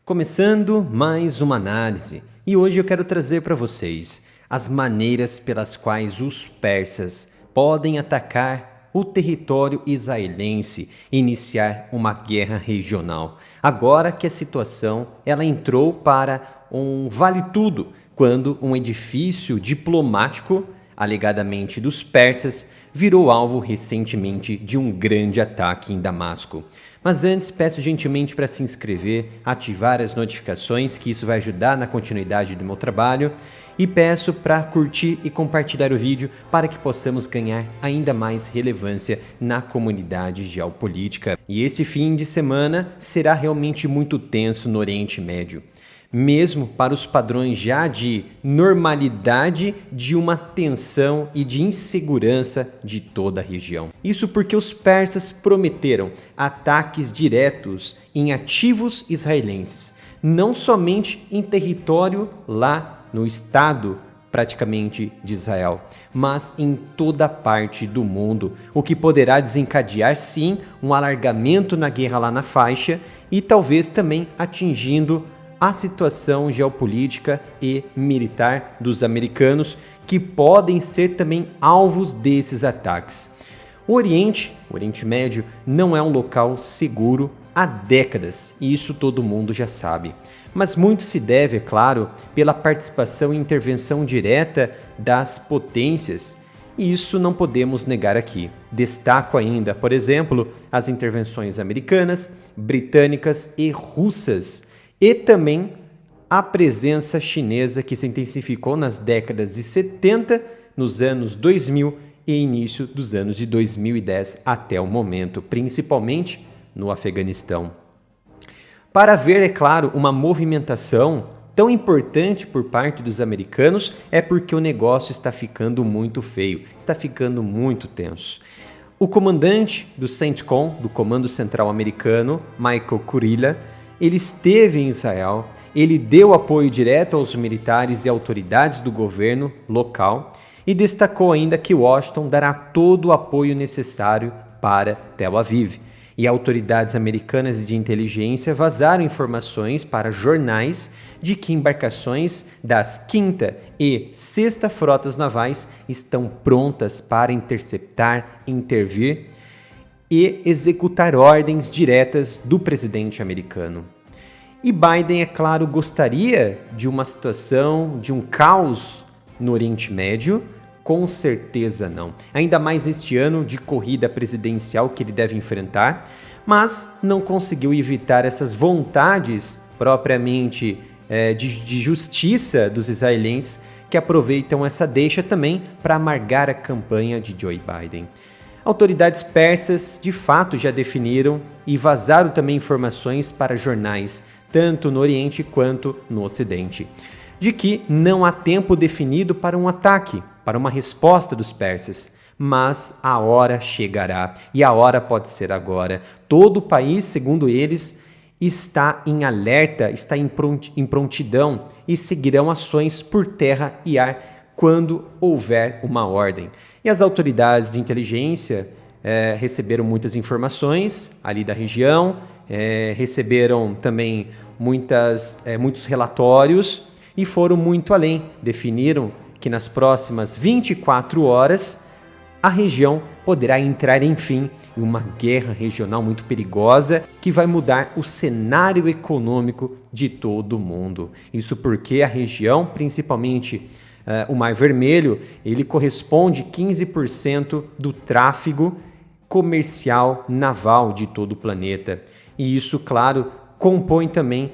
Começando mais uma análise, e hoje eu quero trazer para vocês as maneiras pelas quais os persas podem atacar o território israelense e iniciar uma guerra regional. Agora que a situação ela entrou para um vale-tudo, quando um edifício diplomático, alegadamente dos persas, virou alvo recentemente de um grande ataque em Damasco. Mas antes, peço gentilmente para se inscrever, ativar as notificações, que isso vai ajudar na continuidade do meu trabalho, e peço para curtir e compartilhar o vídeo para que possamos ganhar ainda mais relevância na comunidade geopolítica. E esse fim de semana será realmente muito tenso no Oriente Médio, mesmo para os padrões já de normalidade de uma tensão e de insegurança de toda a região. Isso porque os persas prometeram ataques diretos em ativos israelenses, não somente em território lá no estado praticamente de Israel, mas em toda parte do mundo, o que poderá desencadear sim um alargamento na guerra lá na faixa e talvez também atingindo a situação geopolítica e militar dos americanos, que podem ser também alvos desses ataques. O Oriente Médio, não é um local seguro há décadas, e isso todo mundo já sabe. Mas muito se deve, é claro, pela participação e intervenção direta das potências, e isso não podemos negar aqui. Destaco ainda, por exemplo, as intervenções americanas, britânicas e russas, e também a presença chinesa que se intensificou nas décadas de 70, nos anos 2000 e início dos anos de 2010 até o momento, principalmente no Afeganistão. Para haver, é claro, uma movimentação tão importante por parte dos americanos é porque o negócio está ficando muito feio, está ficando muito tenso. O comandante do CENTCOM, do Comando Central Americano, Michael Kurilla, ele esteve em Israel, ele deu apoio direto aos militares e autoridades do governo local e destacou ainda que Washington dará todo o apoio necessário para Tel Aviv. E autoridades americanas de inteligência vazaram informações para jornais de que embarcações das 5ª e 6ª Frotas Navais estão prontas para interceptar, intervir e executar ordens diretas do presidente americano. E Biden, é claro, gostaria de uma situação, de um caos no Oriente Médio? Com certeza não. Ainda mais neste ano de corrida presidencial que ele deve enfrentar, mas não conseguiu evitar essas vontades propriamente de justiça dos israelenses, que aproveitam essa deixa também para amargar a campanha de Joe Biden. Autoridades persas, de fato, já definiram e vazaram também informações para jornais, tanto no Oriente quanto no Ocidente, de que não há tempo definido para um ataque, para uma resposta dos persas, mas a hora chegará, e a hora pode ser agora. Todo o país, segundo eles, está em alerta, está em prontidão e seguirão ações por terra e ar quando houver uma ordem. E as autoridades de inteligência receberam muitas informações ali da região, receberam também muitos relatórios e foram muito além. Definiram que nas próximas 24 horas a região poderá entrar, enfim, em uma guerra regional muito perigosa que vai mudar o cenário econômico de todo o mundo. Isso porque a região, principalmente o Mar Vermelho, ele corresponde 15% do tráfego comercial naval de todo o planeta. E isso, claro, compõe também,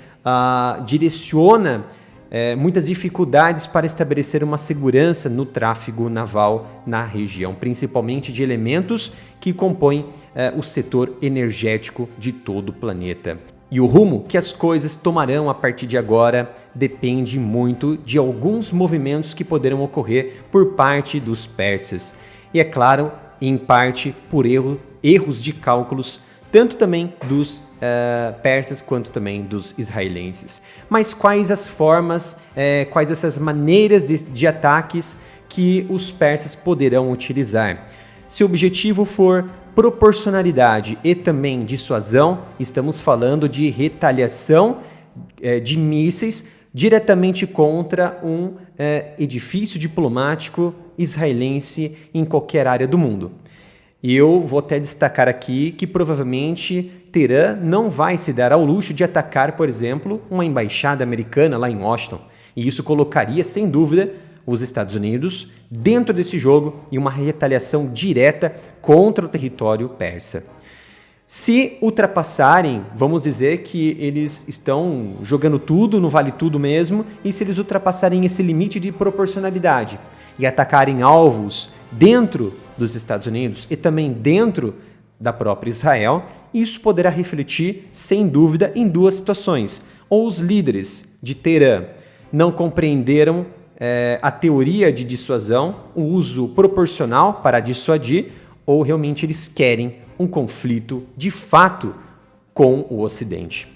direciona muitas dificuldades para estabelecer uma segurança no tráfego naval na região, principalmente de elementos que compõem o setor energético de todo o planeta. E o rumo que as coisas tomarão a partir de agora depende muito de alguns movimentos que poderão ocorrer por parte dos persas. E é claro, em parte por erros de cálculos, tanto também dos persas quanto também dos israelenses. Mas quais as formas, quais essas maneiras de ataques que os persas poderão utilizar? Se o objetivo for proporcionalidade e também dissuasão, estamos falando de retaliação de mísseis diretamente contra um edifício diplomático israelense em qualquer área do mundo. E eu vou até destacar aqui que provavelmente Teherã não vai se dar ao luxo de atacar, por exemplo, uma embaixada americana lá em Washington. E isso colocaria, sem dúvida, os Estados Unidos dentro desse jogo e uma retaliação direta contra o território persa. Se ultrapassarem, vamos dizer que eles estão jogando tudo, no vale tudo mesmo, e se eles ultrapassarem esse limite de proporcionalidade e atacarem alvos dentro dos Estados Unidos e também dentro da própria Israel, isso poderá refletir, sem dúvida, em duas situações. Ou os líderes de Teherã não compreenderam a teoria de dissuasão, o uso proporcional para dissuadir, ou realmente eles querem um conflito de fato com o Ocidente.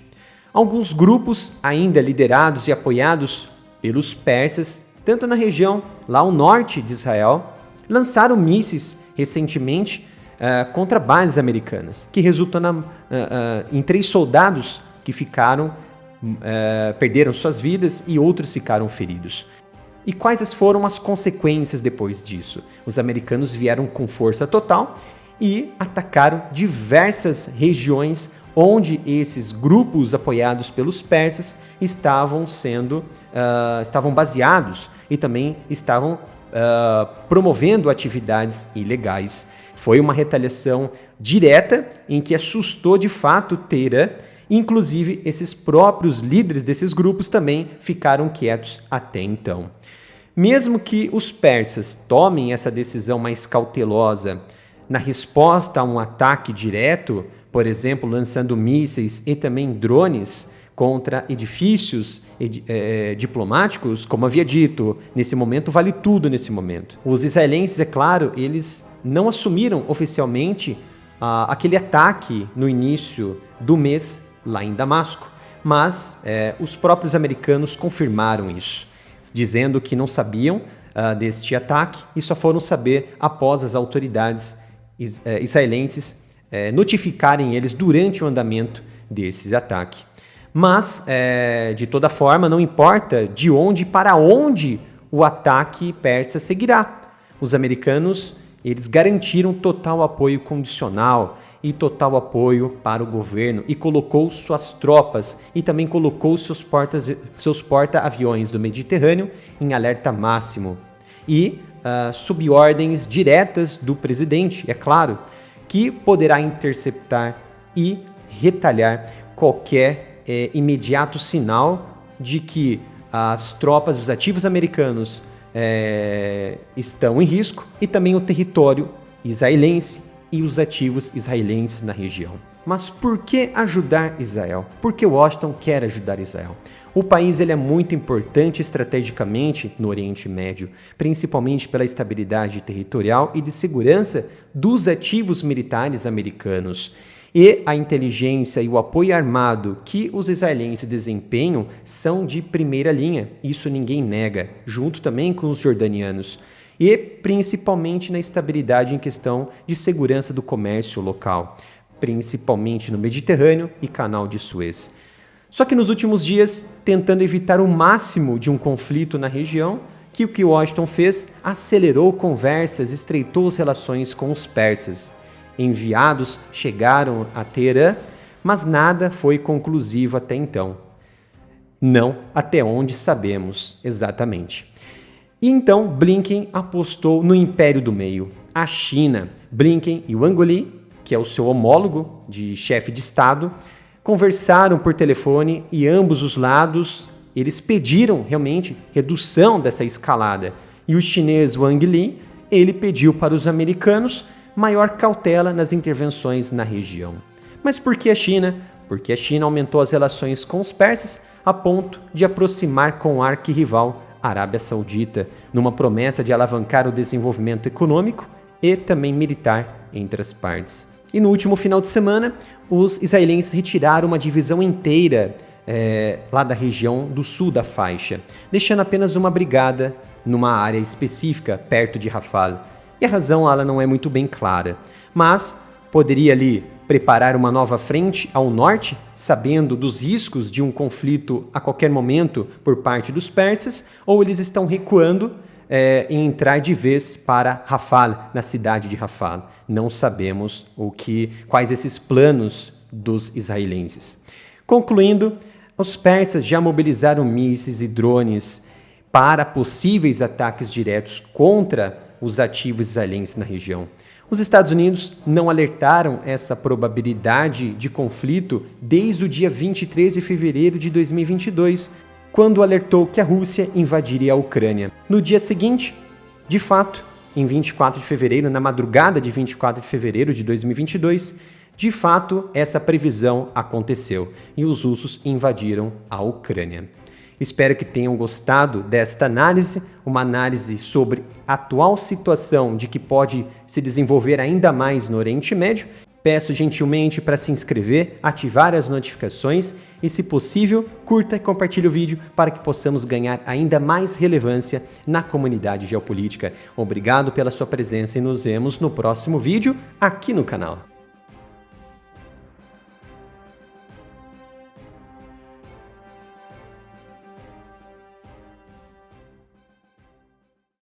Alguns grupos, ainda liderados e apoiados pelos persas, tanto na região lá ao norte de Israel, lançaram mísseis recentemente contra bases americanas, que resultam em 3 soldados que perderam suas vidas e outros ficaram feridos. E quais foram as consequências depois disso? Os americanos vieram com força total e atacaram diversas regiões onde esses grupos apoiados pelos persas estavam baseados e também estavam promovendo atividades ilegais. Foi uma retaliação direta em que assustou de fato Teherã. Inclusive, esses próprios líderes desses grupos também ficaram quietos até então. Mesmo que os persas tomem essa decisão mais cautelosa na resposta a um ataque direto, por exemplo, lançando mísseis e também drones contra edifícios diplomáticos, como havia dito, nesse momento vale tudo nesse momento. Os israelenses, é claro, eles não assumiram oficialmente aquele ataque no início do mês lá em Damasco, mas os próprios americanos confirmaram isso, dizendo que não sabiam deste ataque e só foram saber após as autoridades israelenses notificarem eles durante o andamento desse ataque. Mas, de toda forma, não importa de onde para onde o ataque persa seguirá. Os americanos, eles garantiram total apoio condicional e total apoio para o governo e colocou suas tropas e também colocou seus porta-aviões do Mediterrâneo em alerta máximo e sob ordens diretas do presidente, é claro, que poderá interceptar e retalhar qualquer imediato sinal de que as tropas, os ativos americanos estão em risco e também o território israelense e os ativos israelenses na região. Mas por que ajudar Israel? Por que Washington quer ajudar Israel? O país ele é muito importante estrategicamente no Oriente Médio, principalmente pela estabilidade territorial e de segurança dos ativos militares americanos. E a inteligência e o apoio armado que os israelenses desempenham são de primeira linha, isso ninguém nega, junto também com os jordanianos. E principalmente na estabilidade em questão de segurança do comércio local, principalmente no Mediterrâneo e Canal de Suez. Só que nos últimos dias, tentando evitar o máximo de um conflito na região, o que Washington fez? Acelerou conversas, estreitou as relações com os persas. Enviados chegaram a Teherã, mas nada foi conclusivo até então. Não até onde sabemos exatamente. E então Blinken apostou no Império do Meio, a China. Blinken e Wang Yi, que é o seu homólogo de chefe de Estado, conversaram por telefone e ambos os lados eles pediram realmente redução dessa escalada. E o chinês Wang Yi, ele pediu para os americanos maior cautela nas intervenções na região. Mas por que a China? Porque a China aumentou as relações com os persas a ponto de aproximar com o arquirrival Arábia Saudita, numa promessa de alavancar o desenvolvimento econômico e também militar entre as partes. E no último final de semana, os israelenses retiraram uma divisão inteira lá da região do sul da faixa, deixando apenas uma brigada numa área específica perto de Rafah. E a razão ela não é muito bem clara, mas poderia ali preparar uma nova frente ao norte, sabendo dos riscos de um conflito a qualquer momento por parte dos persas, ou eles estão recuando e entrar de vez para Rafal, na cidade de Rafal. Não sabemos quais esses planos dos israelenses. Concluindo, os persas já mobilizaram mísseis e drones para possíveis ataques diretos contra os ativos israelenses na região. Os Estados Unidos não alertaram essa probabilidade de conflito desde o dia 23 de fevereiro de 2022, quando alertou que a Rússia invadiria a Ucrânia. No dia seguinte, de fato, em 24 de fevereiro, na madrugada de 24 de fevereiro de 2022, de fato, essa previsão aconteceu e os russos invadiram a Ucrânia. Espero que tenham gostado desta análise, uma análise sobre a atual situação de que pode se desenvolver ainda mais no Oriente Médio. Peço gentilmente para se inscrever, ativar as notificações e, se possível, curta e compartilhe o vídeo para que possamos ganhar ainda mais relevância na comunidade geopolítica. Obrigado pela sua presença e nos vemos no próximo vídeo aqui no canal.